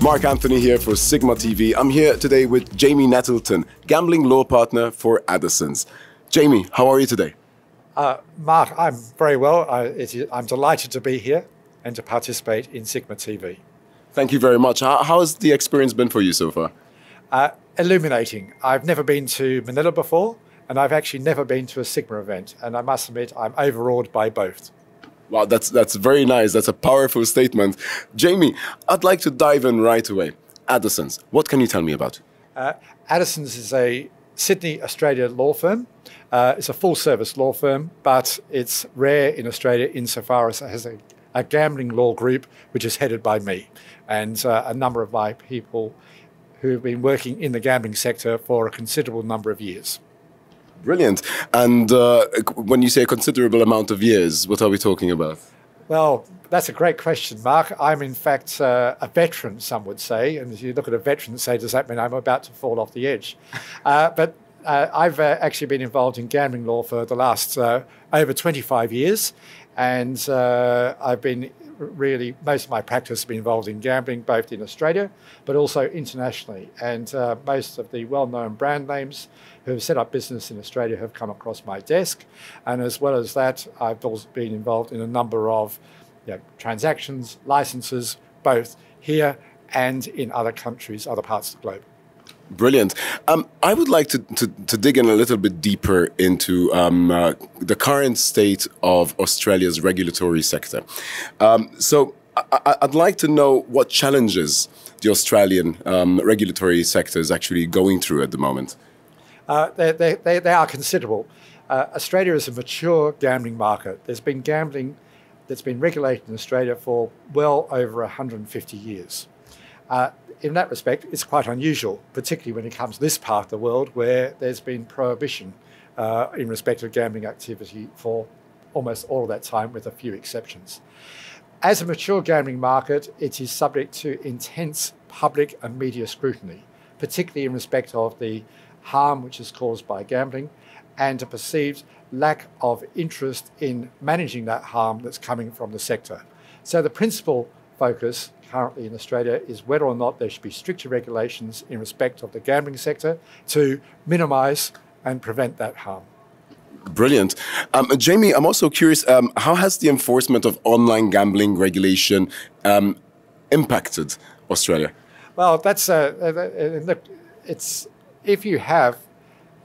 Mark Anthony here for Sigma TV. I'm here today with Jamie Nettleton, gambling law partner for Addisons. Jamie, how are you today? Mark, I'm very well. I'm delighted to be here and to participate in Sigma TV. Thank you very much. How has the experience been for you so far? Illuminating. I've never been to Manila before, and I've actually never been to a Sigma event, and I must admit I'm overawed by both. Wow, that's very nice. That's a powerful statement. Jamie, I'd like to dive in right away. Addisons, what can you tell me about? Addisons is a Sydney, Australia law firm. It's a full-service law firm, but it's rare in Australia insofar as it has a gambling law group, which is headed by me and a number of my people who have been working in the gambling sector for a considerable number of years. Brilliant. And when you say a considerable amount of years, what are we talking about? Well, that's a great question, Mark. I'm in fact a veteran, some would say. And as you look at a veteran and say, does that mean I'm about to fall off the edge? But I've actually been involved in gambling law for the last over 25 years. And I've been most of my practice has been involved in gambling, both in Australia, but also internationally. And most of the well-known brand names who have set up business in Australia have come across my desk. And as well as that, I've also been involved in a number of transactions, licenses, both here and in other countries, other parts of the globe. Brilliant. I would like to dig in a little bit deeper into the current state of Australia's regulatory sector. So I'd like to know what challenges the Australian regulatory sector is actually going through at the moment. They are considerable. Australia is a mature gambling market. There's been gambling that's been regulated in Australia for well over 150 years. In that respect, it's quite unusual, particularly when it comes to this part of the world where there's been prohibition in respect of gambling activity for almost all of that time, with a few exceptions. As a mature gambling market, it is subject to intense public and media scrutiny, particularly in respect of the harm which is caused by gambling and a perceived lack of interest in managing that harm that's coming from the sector. So the principal focus currently in Australia is whether or not there should be stricter regulations in respect of the gambling sector to minimise and prevent that harm. Brilliant. Jamie, I'm also curious, how has the enforcement of online gambling regulation impacted Australia? Well, that's if you have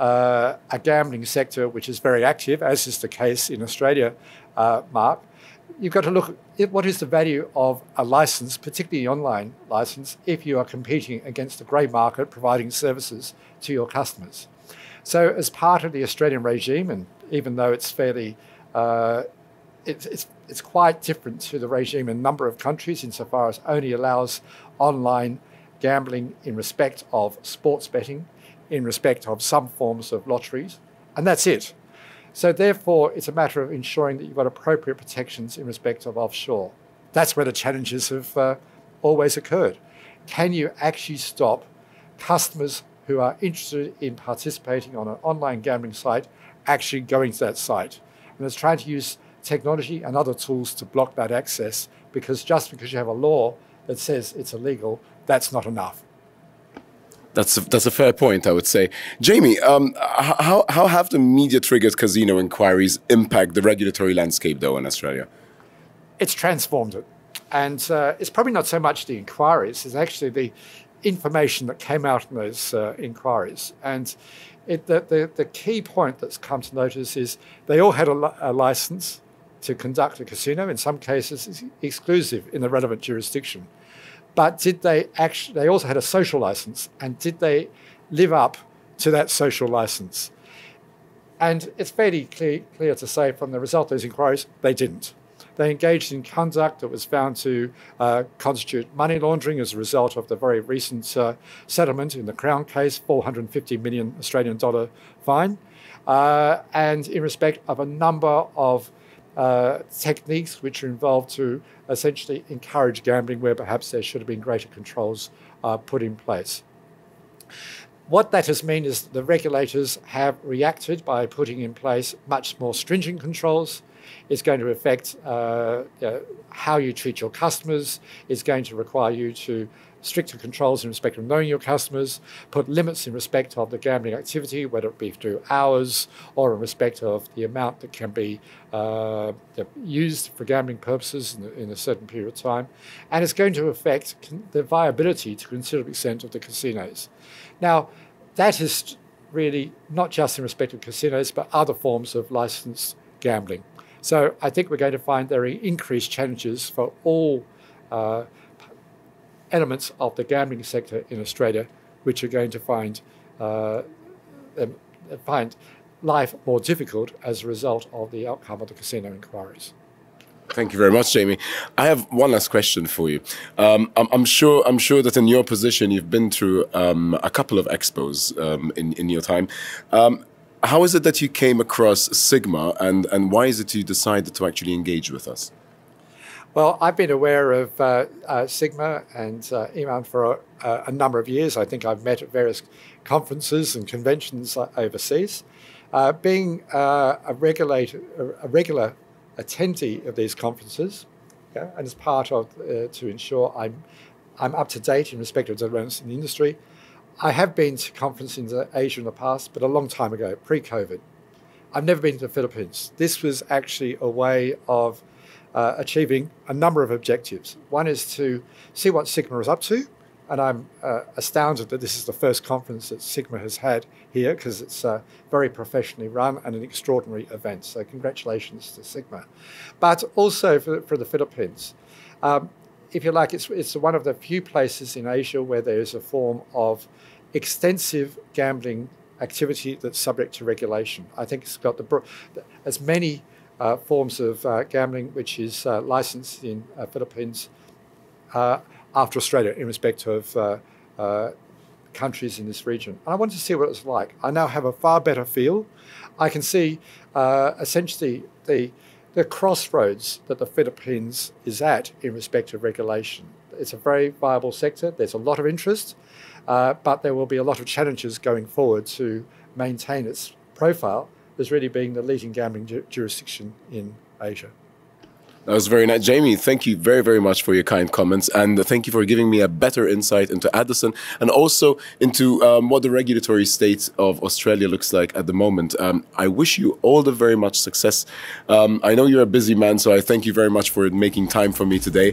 a gambling sector which is very active, as is the case in Australia, Mark, you've got to look at what is the value of a license, particularly an online license, if you are competing against the grey market providing services to your customers. So as part of the Australian regime, and even though it's fairly, it's quite different to the regime in a number of countries insofar as only allows online gambling in respect of sports betting, in respect of some forms of lotteries, and that's it. So therefore, it's a matter of ensuring that you've got appropriate protections in respect of offshore. That's where the challenges have always occurred. Can you actually stop customers who are interested in participating on an online gambling site actually going to that site? And it's trying to use technology and other tools to block that access, because just because you have a law that says it's illegal, that's not enough. That's a fair point, I would say. Jamie, how have the media-triggered casino inquiries impact the regulatory landscape, though, in Australia? It's transformed it. And it's probably not so much the inquiries, it's actually the information that came out in those inquiries. And the key point that's come to notice is they all had a license to conduct a casino, in some cases exclusive in the relevant jurisdiction. But did they also had a social license, and did they live up to that social license? And it's fairly clear to say from the result of those inquiries, they didn't. They engaged in conduct that was found to constitute money laundering as a result of the very recent settlement in the Crown case, 450 million Australian dollar fine, and in respect of a number of techniques which are involved to essentially encourage gambling where perhaps there should have been greater controls put in place. What that has meant is the regulators have reacted by putting in place much more stringent controls It's going to affect how you treat your customers. It's going to require you to stricter controls in respect of knowing your customers, put limits in respect of the gambling activity, whether it be through hours or in respect of the amount that can be used for gambling purposes in a certain period of time. And it's going to affect the viability to a considerable extent of the casinos. Now, that is really not just in respect of casinos, but other forms of licensed gambling. So I think we're going to find there are increased challenges for all elements of the gambling sector in Australia, which are going to find life more difficult as a result of the outcome of the casino inquiries. Thank you very much, Jamie. I have one last question for you. I'm sure that in your position you've been through a couple of expos in your time. How is it that you came across Sigma, and why is it you decided to actually engage with us? Well, I've been aware of Sigma and EMAN for a number of years. I think I've met at various conferences and conventions overseas. Being a regular attendee of these conferences, and as part of to ensure I'm up to date in respect of developments in the industry, I have been to conferences in Asia in the past, but a long time ago, pre-COVID. I've never been to the Philippines. This was actually a way of achieving a number of objectives. One is to see what Sigma is up to, and I'm astounded that this is the first conference that Sigma has had here, because it's very professionally run and an extraordinary event. So congratulations to Sigma. But also for the Philippines. If you like, it's one of the few places in Asia where there is a form of extensive gambling activity that's subject to regulation. I think it's got as many forms of gambling which is licensed in Philippines after Australia in respect of countries in this region. And I wanted to see what it's like. I now have a far better feel. I can see essentially the crossroads that the Philippines is at in respect of regulation. It's a very viable sector. There's a lot of interest, but there will be a lot of challenges going forward to maintain its profile as really being the leading gambling jurisdiction in Asia. That was very nice. Jamie, thank you very, very much for your kind comments, and thank you for giving me a better insight into Addison and also into what the regulatory state of Australia looks like at the moment. I wish you all the very much success. I know you're a busy man, so I thank you very much for making time for me today.